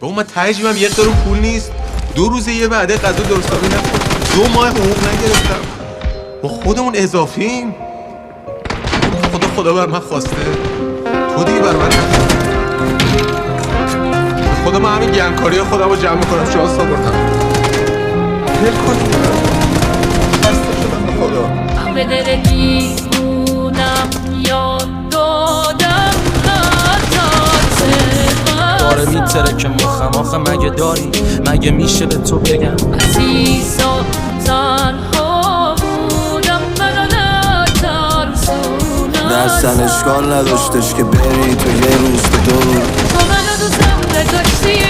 بابا من تهجیمم 1 قرون پول نیست. 2 روز یه وعده غذا درستابی نخورد. 2 ماه حقوق نگرفتم. ما خودمون اضافیم. خدا بر من خواسته، تو دیگه بر من نخواسته. خدا من همین گرمکاری خودم رو جمع کنم شانس آوردم. ول کنیم خسته شدم به خدا. به دل دیوونم یاد دادم داره میتره که مخم آخه مگه داری مگه میشه به تو بگم عزیزا تنها بودم منو نترسونم اصلا اشکال نداشتش که بری تو یه روز به 2 روز تو منو دوستم نداشتی